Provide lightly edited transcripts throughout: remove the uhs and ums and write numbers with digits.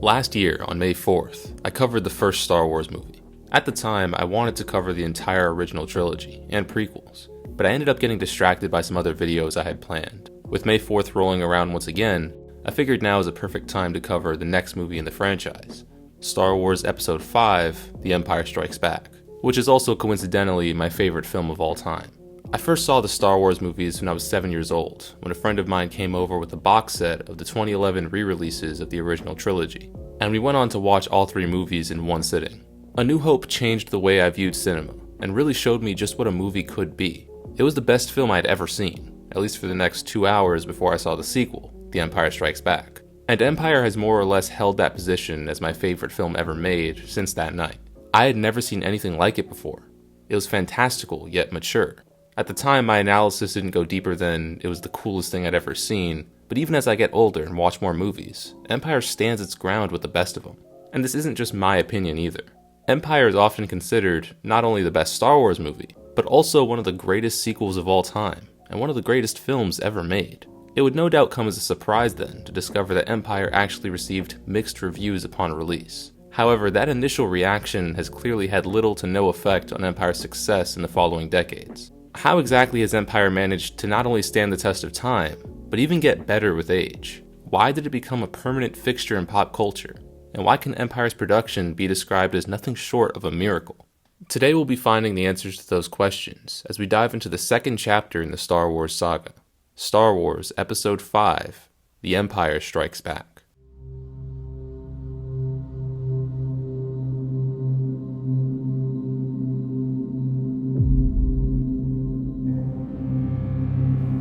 Last year, on May 4th, I covered the first Star Wars movie. At the time, I wanted to cover the entire original trilogy and prequels, but I ended up getting distracted by some other videos I had planned. With May 4th rolling around once again, I figured now is a perfect time to cover the next movie in the franchise, Star Wars Episode 5, The Empire Strikes Back, which is also coincidentally my favorite film of all time. I first saw the Star Wars movies when I was 7 years old, when a friend of mine came over with a box set of the 2011 re-releases of the original trilogy, and we went on to watch all three movies in one sitting. A New Hope changed the way I viewed cinema, and really showed me just what a movie could be. It was the best film I'd ever seen, at least for the next 2 hours before I saw the sequel, The Empire Strikes Back. And Empire has more or less held that position as my favorite film ever made since that night. I had never seen anything like it before. It was fantastical, yet mature. At the time, my analysis didn't go deeper than it was the coolest thing I'd ever seen, but even as I get older and watch more movies, Empire stands its ground with the best of them. And this isn't just my opinion either. Empire is often considered not only the best Star Wars movie, but also one of the greatest sequels of all time, and one of the greatest films ever made. It would no doubt come as a surprise then to discover that Empire actually received mixed reviews upon release. However, that initial reaction has clearly had little to no effect on Empire's success in the following decades. How exactly has Empire managed to not only stand the test of time, but even get better with age? Why did it become a permanent fixture in pop culture? And why can Empire's production be described as nothing short of a miracle? Today we'll be finding the answers to those questions as we dive into the second chapter in the Star Wars saga, Star Wars Episode 5, The Empire Strikes Back.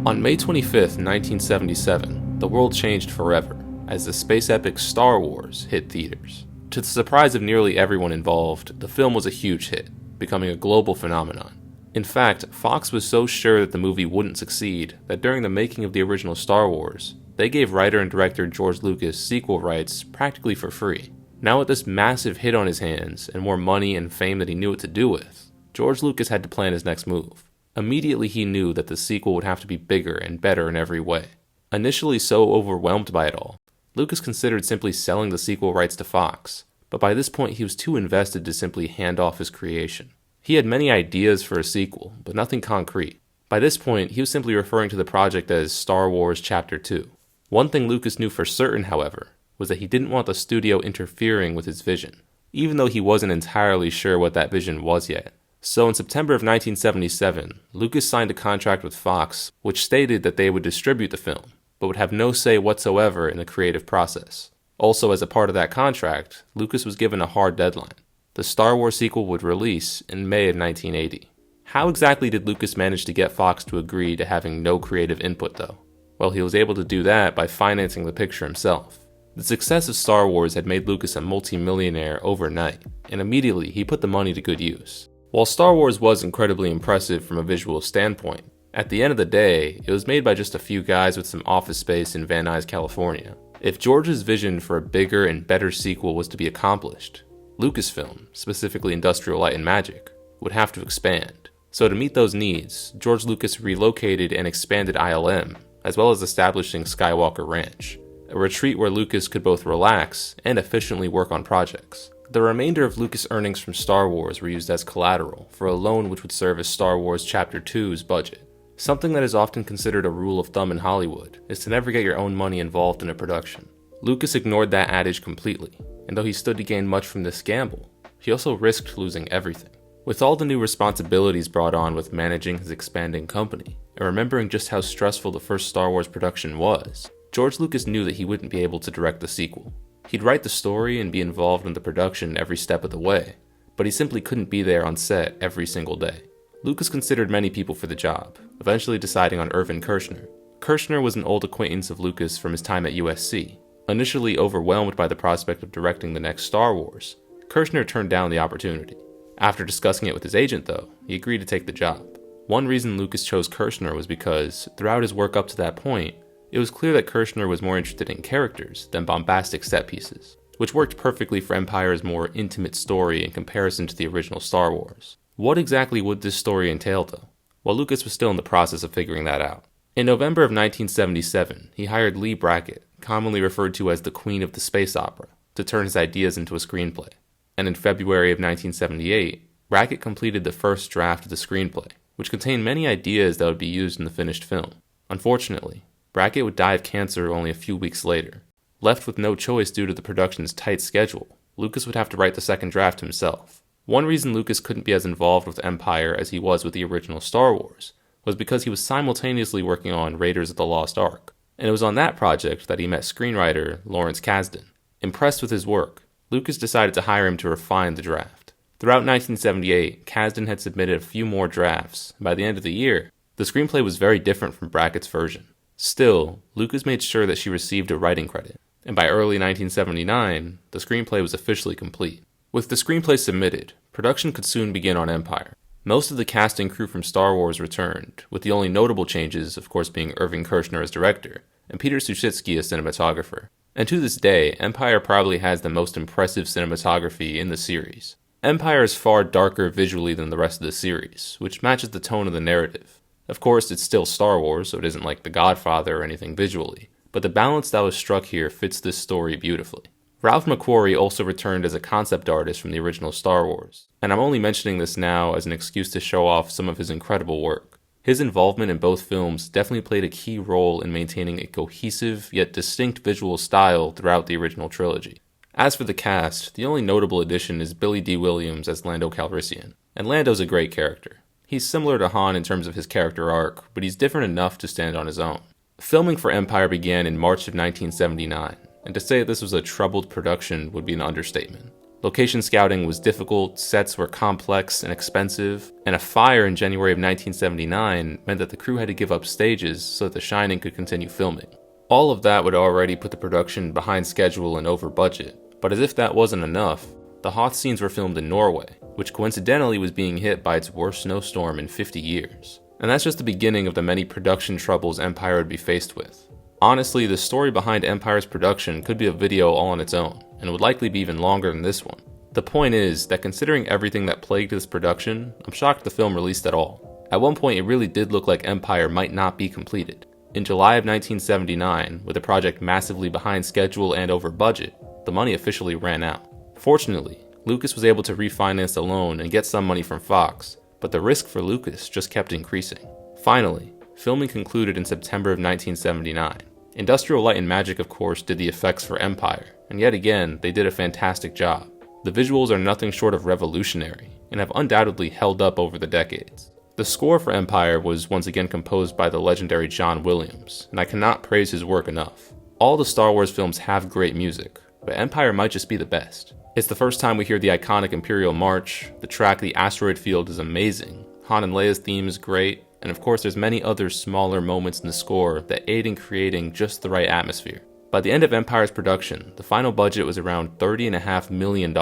On May 25th, 1977, the world changed forever as the space epic Star Wars hit theaters. To the surprise of nearly everyone involved, the film was a huge hit, becoming a global phenomenon. In fact, Fox was so sure that the movie wouldn't succeed that during the making of the original Star Wars, they gave writer and director George Lucas sequel rights practically for free. Now with this massive hit on his hands and more money and fame that he knew what to do with, George Lucas had to plan his next move. Immediately he knew that the sequel would have to be bigger and better in every way. Initially so overwhelmed by it all, Lucas considered simply selling the sequel rights to Fox, but by this point he was too invested to simply hand off his creation. He had many ideas for a sequel, but nothing concrete. By this point, he was simply referring to the project as Star Wars Chapter 2. One thing Lucas knew for certain, however, was that he didn't want the studio interfering with his vision, even though he wasn't entirely sure what that vision was yet. So in September of 1977, Lucas signed a contract with Fox which stated that they would distribute the film, but would have no say whatsoever in the creative process. Also, as a part of that contract, Lucas was given a hard deadline. The Star Wars sequel would release in May of 1980. How exactly did Lucas manage to get Fox to agree to having no creative input though? Well, he was able to do that by financing the picture himself. The success of Star Wars had made Lucas a multi-millionaire overnight, and immediately he put the money to good use. While Star Wars was incredibly impressive from a visual standpoint, at the end of the day, it was made by just a few guys with some office space in Van Nuys, California. If George's vision for a bigger and better sequel was to be accomplished, Lucasfilm, specifically Industrial Light and Magic, would have to expand. So to meet those needs, George Lucas relocated and expanded ILM, as well as establishing Skywalker Ranch, a retreat where Lucas could both relax and efficiently work on projects. The remainder of Lucas' earnings from Star Wars were used as collateral for a loan which would serve as Star Wars Chapter 2's budget. Something that is often considered a rule of thumb in Hollywood is to never get your own money involved in a production. Lucas ignored that adage completely, and though he stood to gain much from this gamble, he also risked losing everything. With all the new responsibilities brought on with managing his expanding company, and remembering just how stressful the first Star Wars production was, George Lucas knew that he wouldn't be able to direct the sequel. He'd write the story and be involved in the production every step of the way, but he simply couldn't be there on set every single day. Lucas considered many people for the job, eventually deciding on Irvin Kershner. Kershner was an old acquaintance of Lucas from his time at USC. Initially overwhelmed by the prospect of directing the next Star Wars, Kershner turned down the opportunity. After discussing it with his agent though, he agreed to take the job. One reason Lucas chose Kershner was because, throughout his work up to that point, it was clear that Kershner was more interested in characters than bombastic set pieces, which worked perfectly for Empire's more intimate story in comparison to the original Star Wars. What exactly would this story entail though? Well, Lucas was still in the process of figuring that out. In November of 1977, he hired Lee Brackett, commonly referred to as the Queen of the Space Opera, to turn his ideas into a screenplay. And in February of 1978, Brackett completed the first draft of the screenplay, which contained many ideas that would be used in the finished film. Unfortunately, Brackett would die of cancer only a few weeks later. Left with no choice due to the production's tight schedule, Lucas would have to write the second draft himself. One reason Lucas couldn't be as involved with Empire as he was with the original Star Wars was because he was simultaneously working on Raiders of the Lost Ark, and it was on that project that he met screenwriter Lawrence Kasdan. Impressed with his work, Lucas decided to hire him to refine the draft. Throughout 1978, Kasdan had submitted a few more drafts, and by the end of the year, the screenplay was very different from Brackett's version. Still, Lucas made sure that she received a writing credit, and by early 1979, the screenplay was officially complete. With the screenplay submitted, production could soon begin on Empire. Most of the cast and crew from Star Wars returned, with the only notable changes, of course, being Irving Kershner as director, and Peter Suschitzky as cinematographer. And to this day, Empire probably has the most impressive cinematography in the series. Empire is far darker visually than the rest of the series, which matches the tone of the narrative. Of course, it's still Star Wars, so it isn't like The Godfather or anything visually, but the balance that was struck here fits this story beautifully. Ralph McQuarrie also returned as a concept artist from the original Star Wars, and I'm only mentioning this now as an excuse to show off some of his incredible work. His involvement in both films definitely played a key role in maintaining a cohesive yet distinct visual style throughout the original trilogy. As for the cast, the only notable addition is Billy D. Williams as Lando Calrissian, and Lando's a great character. He's similar to Han in terms of his character arc, but he's different enough to stand on his own. Filming for Empire began in March of 1979, and to say that this was a troubled production would be an understatement. Location scouting was difficult, sets were complex and expensive, and a fire in January of 1979 meant that the crew had to give up stages so that The Shining could continue filming. All of that would already put the production behind schedule and over budget, but as if that wasn't enough, the Hoth scenes were filmed in Norway, which coincidentally was being hit by its worst snowstorm in 50 years. And that's just the beginning of the many production troubles Empire would be faced with. Honestly, the story behind Empire's production could be a video all on its own, and would likely be even longer than this one. The point is that considering everything that plagued this production, I'm shocked the film released at all. At one point, it really did look like Empire might not be completed. In July of 1979, with the project massively behind schedule and over budget, the money officially ran out. Fortunately, Lucas was able to refinance the loan and get some money from Fox, but the risk for Lucas just kept increasing. Finally, filming concluded in September of 1979. Industrial Light and Magic, of course, did the effects for Empire, and yet again, they did a fantastic job. The visuals are nothing short of revolutionary, and have undoubtedly held up over the decades. The score for Empire was once again composed by the legendary John Williams, and I cannot praise his work enough. All the Star Wars films have great music, but Empire might just be the best. It's the first time we hear the iconic Imperial March, the track The Asteroid Field is amazing, Han and Leia's theme is great, and of course there's many other smaller moments in the score that aid in creating just the right atmosphere. By the end of Empire's production, the final budget was around $30.5 million,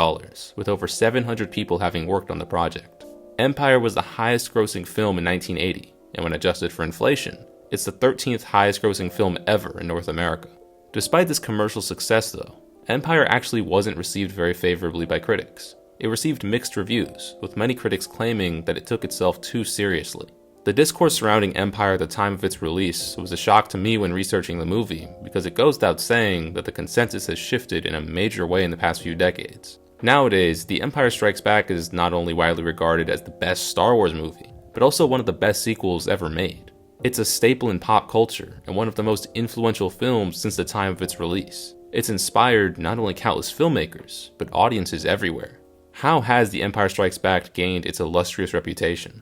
with over 700 people having worked on the project. Empire was the highest grossing film in 1980, and when adjusted for inflation, it's the 13th highest grossing film ever in North America. Despite this commercial success though, Empire actually wasn't received very favorably by critics. It received mixed reviews, with many critics claiming that it took itself too seriously. The discourse surrounding Empire at the time of its release was a shock to me when researching the movie, because it goes without saying that the consensus has shifted in a major way in the past few decades. Nowadays, The Empire Strikes Back is not only widely regarded as the best Star Wars movie, but also one of the best sequels ever made. It's a staple in pop culture, and one of the most influential films since the time of its release. It's inspired not only countless filmmakers, but audiences everywhere. How has The Empire Strikes Back gained its illustrious reputation?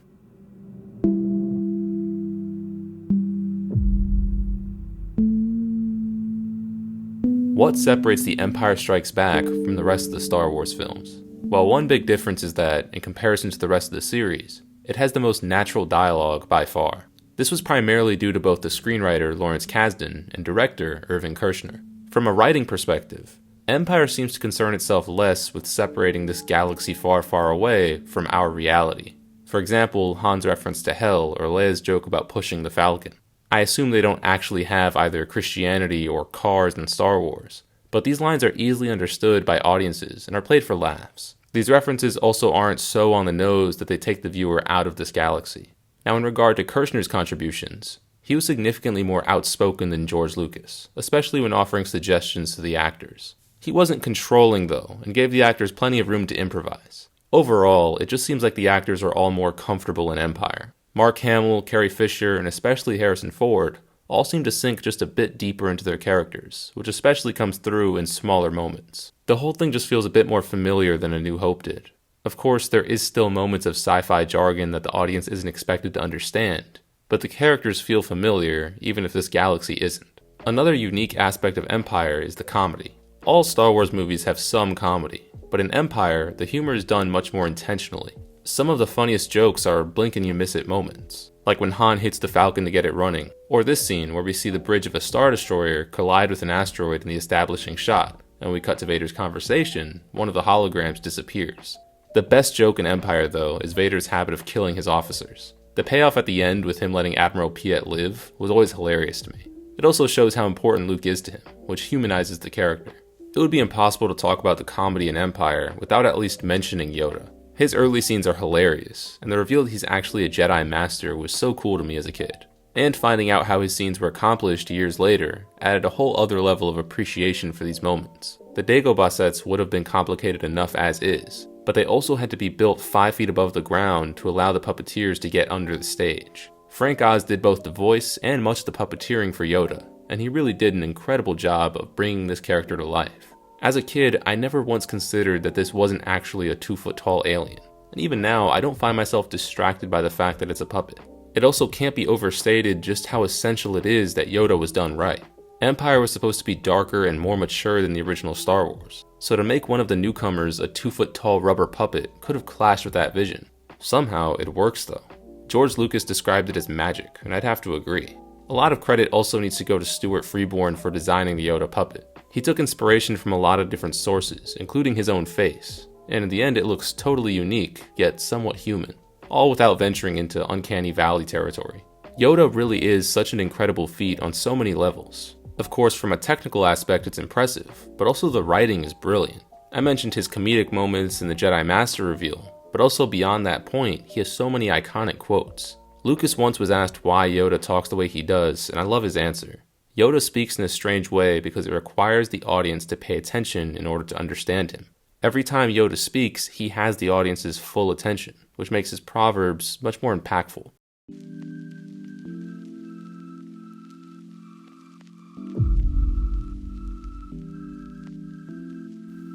What separates The Empire Strikes Back from the rest of the Star Wars films? Well, one big difference is that, in comparison to the rest of the series, it has the most natural dialogue by far. This was primarily due to both the screenwriter Lawrence Kasdan and director Irving Kershner. From a writing perspective, Empire seems to concern itself less with separating this galaxy far, far away from our reality. For example, Han's reference to hell or Leia's joke about pushing the Falcon. I assume they don't actually have either Christianity or cars in Star Wars, but these lines are easily understood by audiences and are played for laughs. These references also aren't so on the nose that they take the viewer out of this galaxy. Now, in regard to Kershner's contributions, he was significantly more outspoken than George Lucas, especially when offering suggestions to the actors. He wasn't controlling though, and gave the actors plenty of room to improvise. Overall, it just seems like the actors are all more comfortable in Empire. Mark Hamill, Carrie Fisher, and especially Harrison Ford all seem to sink just a bit deeper into their characters, which especially comes through in smaller moments. The whole thing just feels a bit more familiar than A New Hope did. Of course, there is still moments of sci-fi jargon that the audience isn't expected to understand, but the characters feel familiar, even if this galaxy isn't. Another unique aspect of Empire is the comedy. All Star Wars movies have some comedy, but in Empire, the humor is done much more intentionally. Some of the funniest jokes are blink and you miss it moments, like when Han hits the Falcon to get it running, or this scene where we see the bridge of a Star Destroyer collide with an asteroid in the establishing shot, and when we cut to Vader's conversation, one of the holograms disappears. The best joke in Empire, though, is Vader's habit of killing his officers. The payoff at the end with him letting Admiral Piet live was always hilarious to me. It also shows how important Luke is to him, which humanizes the character. It would be impossible to talk about the comedy in Empire without at least mentioning Yoda. His early scenes are hilarious, and the reveal that he's actually a Jedi Master was so cool to me as a kid. And finding out how his scenes were accomplished years later added a whole other level of appreciation for these moments. The Dagobah sets would have been complicated enough as is, but they also had to be built 5 feet above the ground to allow the puppeteers to get under the stage. Frank Oz did both the voice and much of the puppeteering for Yoda, and he really did an incredible job of bringing this character to life. As a kid, I never once considered that this wasn't actually a 2-foot-tall alien, and even now, I don't find myself distracted by the fact that it's a puppet. It also can't be overstated just how essential it is that Yoda was done right. Empire was supposed to be darker and more mature than the original Star Wars, so to make one of the newcomers a 2-foot-tall rubber puppet could have clashed with that vision. Somehow, it works though. George Lucas described it as magic, and I'd have to agree. A lot of credit also needs to go to Stuart Freeborn for designing the Yoda puppet. He took inspiration from a lot of different sources, including his own face, and in the end it looks totally unique, yet somewhat human, all without venturing into uncanny valley territory. Yoda really is such an incredible feat on so many levels. Of course, from a technical aspect it's impressive, but also the writing is brilliant. I mentioned his comedic moments in the Jedi Master reveal, but also beyond that point, he has so many iconic quotes. Lucas once was asked why Yoda talks the way he does, and I love his answer. Yoda speaks in a strange way because it requires the audience to pay attention in order to understand him. Every time Yoda speaks, he has the audience's full attention, which makes his proverbs much more impactful.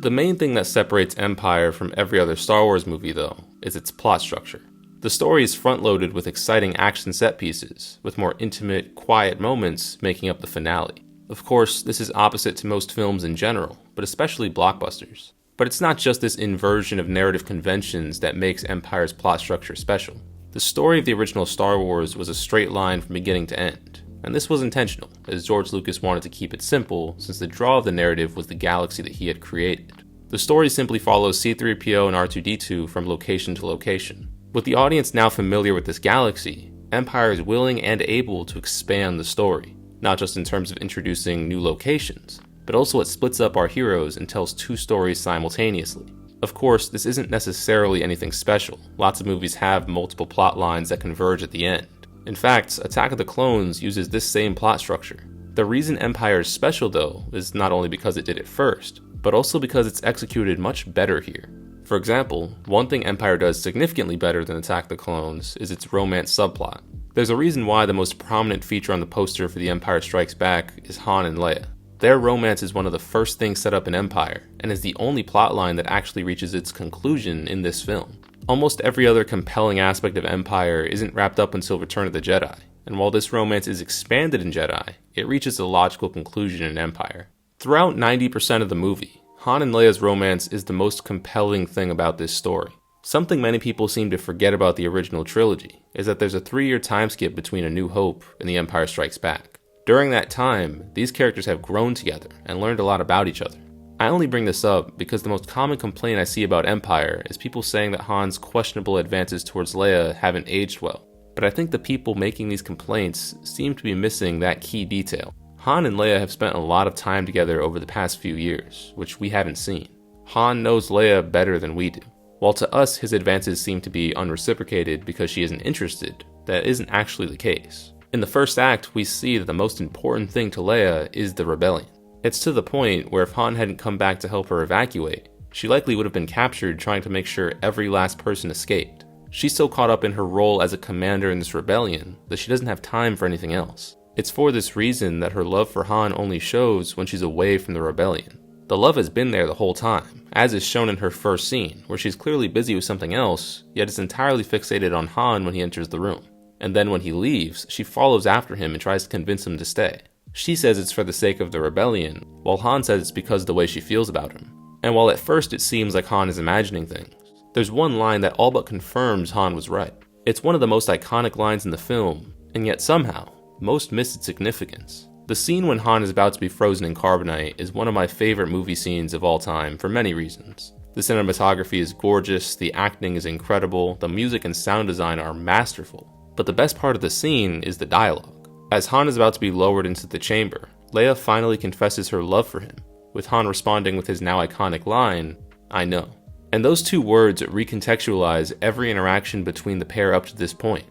The main thing that separates Empire from every other Star Wars movie, though, is its plot structure. The story is front-loaded with exciting action set pieces, with more intimate, quiet moments making up the finale. Of course, this is opposite to most films in general, but especially blockbusters. But it's not just this inversion of narrative conventions that makes Empire's plot structure special. The story of the original Star Wars was a straight line from beginning to end, and this was intentional, as George Lucas wanted to keep it simple since the draw of the narrative was the galaxy that he had created. The story simply follows C-3PO and R2-D2 from location to location. With the audience now familiar with this galaxy, Empire is willing and able to expand the story, not just in terms of introducing new locations, but also it splits up our heroes and tells 2 stories simultaneously. Of course, this isn't necessarily anything special. Lots of movies have multiple plot lines that converge at the end. In fact, Attack of the Clones uses this same plot structure. The reason Empire is special, though, is not only because it did it first, but also because it's executed much better here. For example, one thing Empire does significantly better than Attack of the Clones is its romance subplot. There's a reason why the most prominent feature on the poster for The Empire Strikes Back is Han and Leia. Their romance is one of the first things set up in Empire, and is the only plotline that actually reaches its conclusion in this film. Almost every other compelling aspect of Empire isn't wrapped up until Return of the Jedi, and while this romance is expanded in Jedi, it reaches a logical conclusion in Empire. Throughout 90% of the movie, Han and Leia's romance is the most compelling thing about this story. Something many people seem to forget about the original trilogy is that there's a 3-year time skip between A New Hope and The Empire Strikes Back. During that time, these characters have grown together and learned a lot about each other. I only bring this up because the most common complaint I see about Empire is people saying that Han's questionable advances towards Leia haven't aged well. But I think the people making these complaints seem to be missing that key detail. Han and Leia have spent a lot of time together over the past few years, which we haven't seen. Han knows Leia better than we do. While to us his advances seem to be unreciprocated because she isn't interested, that isn't actually the case. In the first act, we see that the most important thing to Leia is the rebellion. It's to the point where if Han hadn't come back to help her evacuate, she likely would have been captured trying to make sure every last person escaped. She's so caught up in her role as a commander in this rebellion that she doesn't have time for anything else. It's for this reason that her love for Han only shows when she's away from the rebellion. The love has been there the whole time, as is shown in her first scene, where she's clearly busy with something else, yet is entirely fixated on Han when he enters the room. And then when he leaves, she follows after him and tries to convince him to stay. She says it's for the sake of the rebellion, while Han says it's because of the way she feels about him. And while at first it seems like Han is imagining things, there's one line that all but confirms Han was right. It's one of the most iconic lines in the film, and yet somehow, most miss its significance. The scene when Han is about to be frozen in carbonite is one of my favorite movie scenes of all time for many reasons. The cinematography is gorgeous, the acting is incredible, the music and sound design are masterful. But the best part of the scene is the dialogue. As Han is about to be lowered into the chamber, Leia finally confesses her love for him, with Han responding with his now iconic line, "I know." And those two words recontextualize every interaction between the pair up to this point.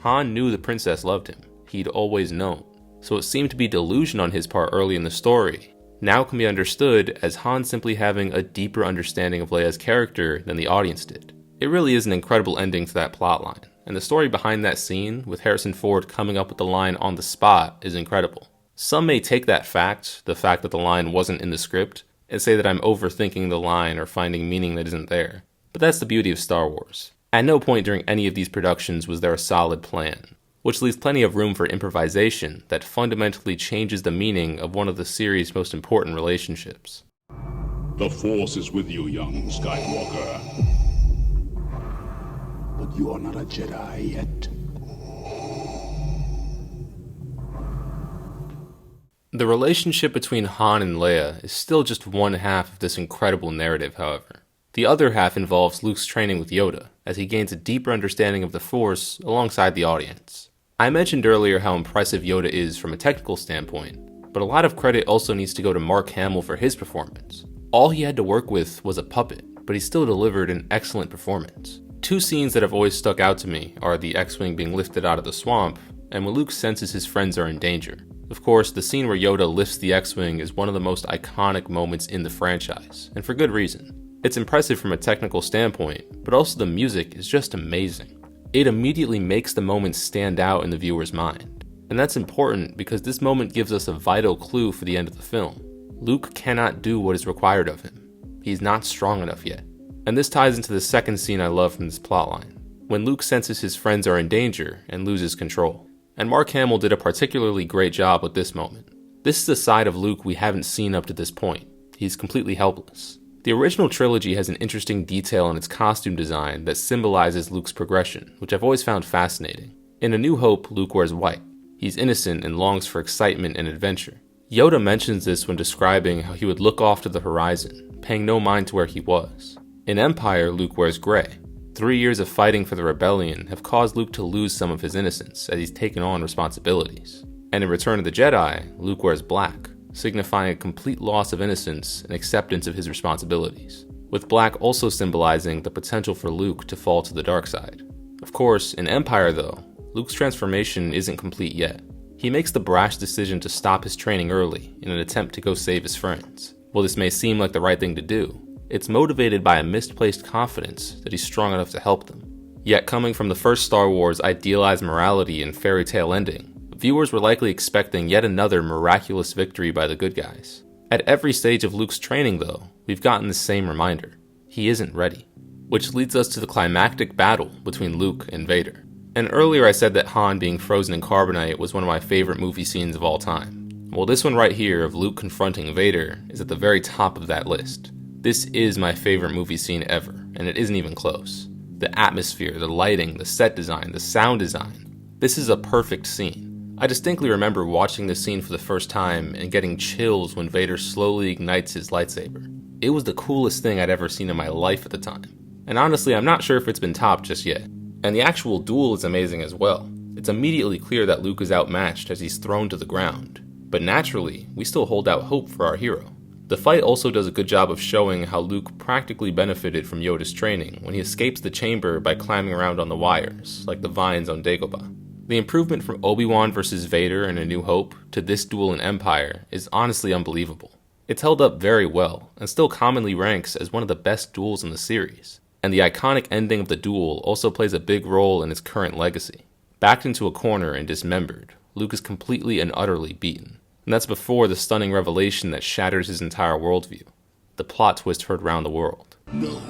Han knew the princess loved him. He'd always known. So it seemed to be delusion on his part early in the story. Now can be understood as Han simply having a deeper understanding of Leia's character than the audience did. It really is an incredible ending to that plotline, and the story behind that scene, with Harrison Ford coming up with the line on the spot, is incredible. Some may take that fact, the fact that the line wasn't in the script, and say that I'm overthinking the line or finding meaning that isn't there. But that's the beauty of Star Wars. At no point during any of these productions was there a solid plan, which leaves plenty of room for improvisation that fundamentally changes the meaning of one of the series' most important relationships. The Force is with you, young Skywalker. But you are not a Jedi yet. The relationship between Han and Leia is still just one half of this incredible narrative, however. The other half involves Luke's training with Yoda, as he gains a deeper understanding of the Force alongside the audience. I mentioned earlier how impressive Yoda is from a technical standpoint, but a lot of credit also needs to go to Mark Hamill for his performance. All he had to work with was a puppet, but he still delivered an excellent performance. Two scenes that have always stuck out to me are the X-Wing being lifted out of the swamp, and when Luke senses his friends are in danger. Of course, the scene where Yoda lifts the X-Wing is one of the most iconic moments in the franchise, and for good reason. It's impressive from a technical standpoint, but also the music is just amazing. It immediately makes the moment stand out in the viewer's mind. And that's important because this moment gives us a vital clue for the end of the film. Luke cannot do what is required of him. He's not strong enough yet. And this ties into the second scene I love from this plotline, when Luke senses his friends are in danger and loses control. And Mark Hamill did a particularly great job with this moment. This is a side of Luke we haven't seen up to this point. He's completely helpless. The original trilogy has an interesting detail in its costume design that symbolizes Luke's progression, which I've always found fascinating. In A New Hope, Luke wears white. He's innocent and longs for excitement and adventure. Yoda mentions this when describing how he would look off to the horizon, paying no mind to where he was. In Empire, Luke wears gray. 3 years of fighting for the rebellion have caused Luke to lose some of his innocence as he's taken on responsibilities. And in Return of the Jedi, Luke wears black, signifying a complete loss of innocence and acceptance of his responsibilities, with black also symbolizing the potential for Luke to fall to the dark side. Of course, in Empire though, Luke's transformation isn't complete yet. He makes the brash decision to stop his training early in an attempt to go save his friends. While this may seem like the right thing to do, it's motivated by a misplaced confidence that he's strong enough to help them. Yet coming from the first Star Wars idealized morality and fairy tale ending, viewers were likely expecting yet another miraculous victory by the good guys. At every stage of Luke's training though, we've gotten the same reminder. He isn't ready. Which leads us to the climactic battle between Luke and Vader. And earlier I said that Han being frozen in carbonite was one of my favorite movie scenes of all time. Well, this one right here of Luke confronting Vader is at the very top of that list. This is my favorite movie scene ever, and it isn't even close. The atmosphere, the lighting, the set design, the sound design. This is a perfect scene. I distinctly remember watching this scene for the first time and getting chills when Vader slowly ignites his lightsaber. It was the coolest thing I'd ever seen in my life at the time. And honestly, I'm not sure if it's been topped just yet. And the actual duel is amazing as well. It's immediately clear that Luke is outmatched as he's thrown to the ground. But naturally, we still hold out hope for our hero. The fight also does a good job of showing how Luke practically benefited from Yoda's training when he escapes the chamber by climbing around on the wires, like the vines on Dagobah. The improvement from Obi-Wan versus Vader in A New Hope to this duel in Empire is honestly unbelievable. It's held up very well, and still commonly ranks as one of the best duels in the series. And the iconic ending of the duel also plays a big role in its current legacy. Backed into a corner and dismembered, Luke is completely and utterly beaten. And that's before the stunning revelation that shatters his entire worldview. The plot twist heard around the world. No.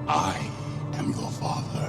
I am your father.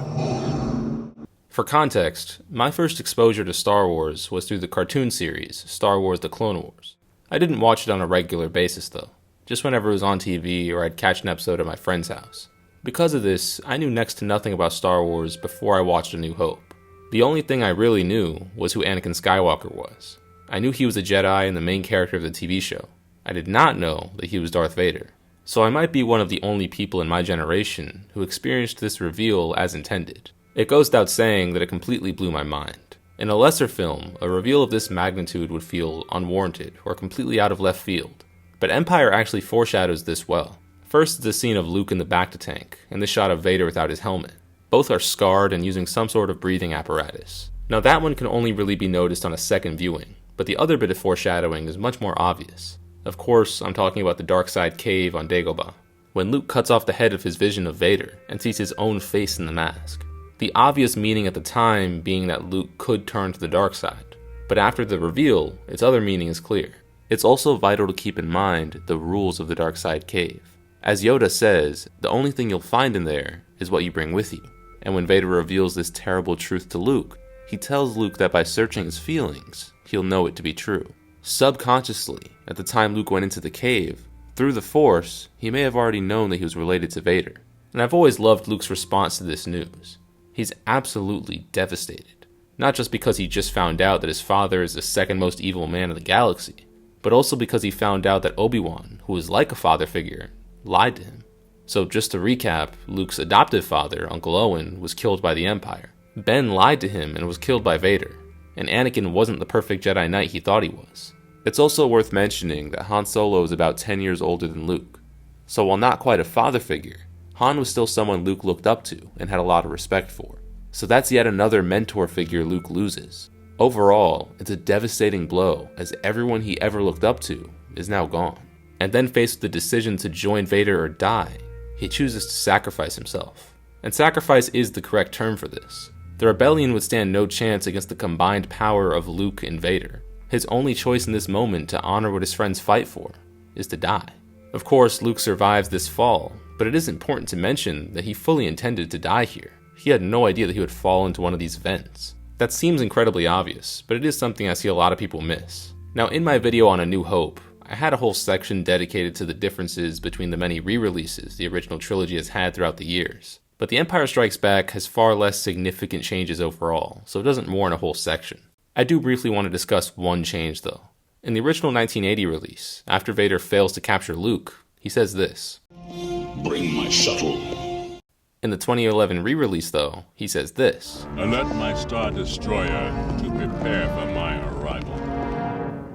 For context, my first exposure to Star Wars was through the cartoon series, Star Wars The Clone Wars. I didn't watch it on a regular basis though, just whenever it was on TV or I'd catch an episode at my friend's house. Because of this, I knew next to nothing about Star Wars before I watched A New Hope. The only thing I really knew was who Anakin Skywalker was. I knew he was a Jedi and the main character of the TV show. I did not know that he was Darth Vader. So I might be one of the only people in my generation who experienced this reveal as intended. It goes without saying that it completely blew my mind. In a lesser film, a reveal of this magnitude would feel unwarranted or completely out of left field. But Empire actually foreshadows this well. First is the scene of Luke in the bacta tank, and the shot of Vader without his helmet. Both are scarred and using some sort of breathing apparatus. Now that one can only really be noticed on a second viewing, but the other bit of foreshadowing is much more obvious. Of course, I'm talking about the dark side cave on Dagobah, when Luke cuts off the head of his vision of Vader and sees his own face in the mask. The obvious meaning at the time being that Luke could turn to the dark side, but after the reveal, its other meaning is clear. It's also vital to keep in mind the rules of the dark side cave. As Yoda says, the only thing you'll find in there is what you bring with you. And when Vader reveals this terrible truth to Luke, he tells Luke that by searching his feelings, he'll know it to be true. Subconsciously, at the time Luke went into the cave, through the Force, he may have already known that he was related to Vader. And I've always loved Luke's response to this news. He's absolutely devastated. Not just because he just found out that his father is the second most evil man in the galaxy, but also because he found out that Obi-Wan, who is like a father figure, lied to him. So just to recap, Luke's adoptive father, Uncle Owen, was killed by the Empire. Ben lied to him and was killed by Vader. And Anakin wasn't the perfect Jedi Knight he thought he was. It's also worth mentioning that Han Solo is about 10 years older than Luke. So while not quite a father figure, Han was still someone Luke looked up to and had a lot of respect for. So that's yet another mentor figure Luke loses. Overall, it's a devastating blow as everyone he ever looked up to is now gone. And then faced with the decision to join Vader or die, he chooses to sacrifice himself. And sacrifice is the correct term for this. The rebellion would stand no chance against the combined power of Luke and Vader. His only choice in this moment to honor what his friends fight for is to die. Of course, Luke survives this fall, but it is important to mention that he fully intended to die here. He had no idea that he would fall into one of these vents. That seems incredibly obvious, but it is something I see a lot of people miss. Now, in my video on A New Hope, I had a whole section dedicated to the differences between the many re-releases the original trilogy has had throughout the years. But The Empire Strikes Back has far less significant changes overall, so it doesn't warrant a whole section. I do briefly want to discuss one change though. In the original 1980 release, after Vader fails to capture Luke, he says this: Bring my shuttle. In the 2011 re-release though, he says this: Alert my Star Destroyer to prepare for my arrival.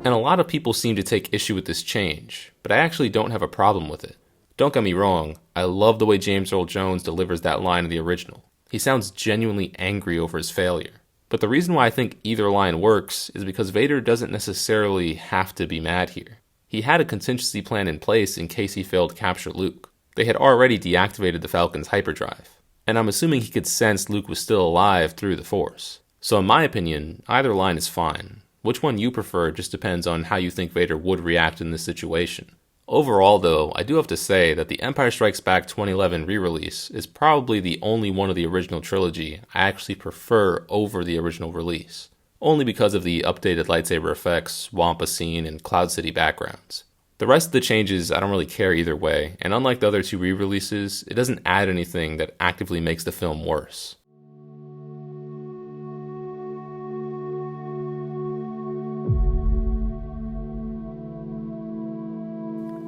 And a lot of people seem to take issue with this change, but I actually don't have a problem with it. Don't get me wrong, I love the way James Earl Jones delivers that line in the original. He sounds genuinely angry over his failure. But the reason why I think either line works is because Vader doesn't necessarily have to be mad here. He had a contingency plan in place in case he failed to capture Luke. They had already deactivated the Falcon's hyperdrive, and I'm assuming he could sense Luke was still alive through the Force. So in my opinion, either line is fine. Which one you prefer just depends on how you think Vader would react in this situation. Overall though, I do have to say that the Empire Strikes Back 2011 re-release is probably the only one of the original trilogy I actually prefer over the original release. Only because of the updated lightsaber effects, Wampa scene, and Cloud City backgrounds. The rest of the changes I don't really care either way, and unlike the other two re-releases, it doesn't add anything that actively makes the film worse.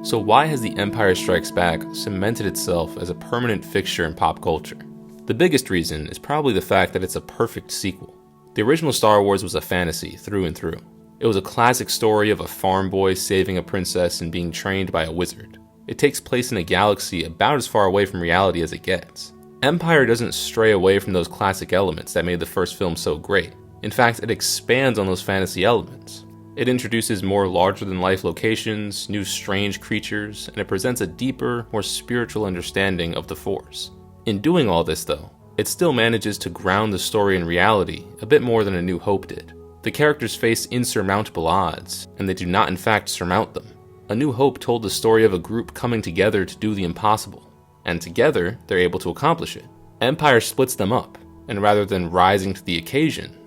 So why has The Empire Strikes Back cemented itself as a permanent fixture in pop culture? The biggest reason is probably the fact that it's a perfect sequel. The original Star Wars was a fantasy through and through. It was a classic story of a farm boy saving a princess and being trained by a wizard. It takes place in a galaxy about as far away from reality as it gets. Empire doesn't stray away from those classic elements that made the first film so great. In fact, it expands on those fantasy elements. It introduces more larger-than-life locations, new strange creatures, and it presents a deeper, more spiritual understanding of the Force. In doing all this, though, it still manages to ground the story in reality a bit more than A New Hope did. The characters face insurmountable odds, and they do not in fact surmount them. A New Hope told the story of a group coming together to do the impossible, and together they're able to accomplish it. Empire splits them up, and rather than rising to the occasion,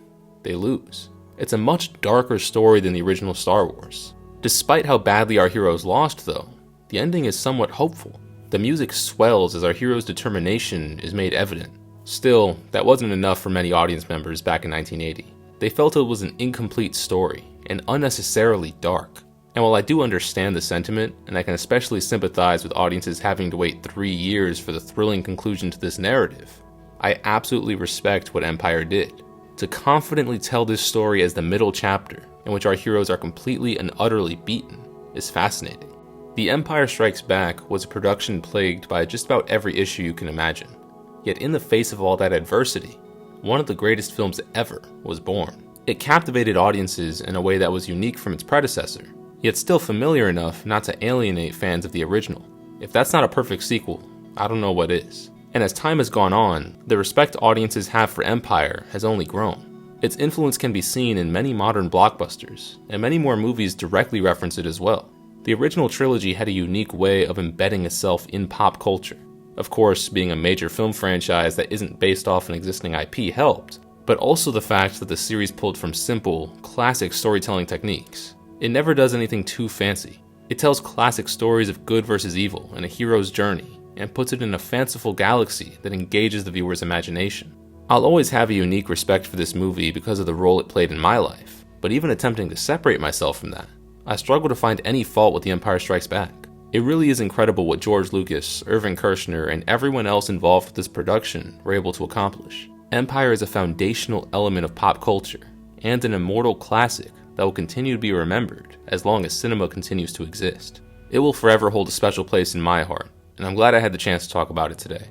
they lose. It's a much darker story than the original Star Wars. Despite how badly our heroes lost, though, the ending is somewhat hopeful. The music swells as our hero's determination is made evident. Still, that wasn't enough for many audience members back in 1980. They felt it was an incomplete story, and unnecessarily dark. And while I do understand the sentiment, and I can especially sympathize with audiences having to wait 3 years for the thrilling conclusion to this narrative, I absolutely respect what Empire did. To confidently tell this story as the middle chapter, in which our heroes are completely and utterly beaten, is fascinating. The Empire Strikes Back was a production plagued by just about every issue you can imagine. Yet in the face of all that adversity, one of the greatest films ever was born. It captivated audiences in a way that was unique from its predecessor, yet still familiar enough not to alienate fans of the original. If that's not a perfect sequel, I don't know what is. And as time has gone on, the respect audiences have for Empire has only grown. Its influence can be seen in many modern blockbusters, and many more movies directly reference it as well. The original trilogy had a unique way of embedding itself in pop culture. Of course, being a major film franchise that isn't based off an existing IP helped, but also the fact that the series pulled from simple, classic storytelling techniques. It never does anything too fancy. It tells classic stories of good versus evil and a hero's journey, and puts it in a fanciful galaxy that engages the viewer's imagination. I'll always have a unique respect for this movie because of the role it played in my life, but even attempting to separate myself from that, I struggle to find any fault with The Empire Strikes Back. It really is incredible what George Lucas, Irving Kershner, and everyone else involved with this production were able to accomplish. Empire is a foundational element of pop culture, and an immortal classic that will continue to be remembered as long as cinema continues to exist. It will forever hold a special place in my heart, and I'm glad I had the chance to talk about it today.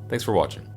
Thanks for watching.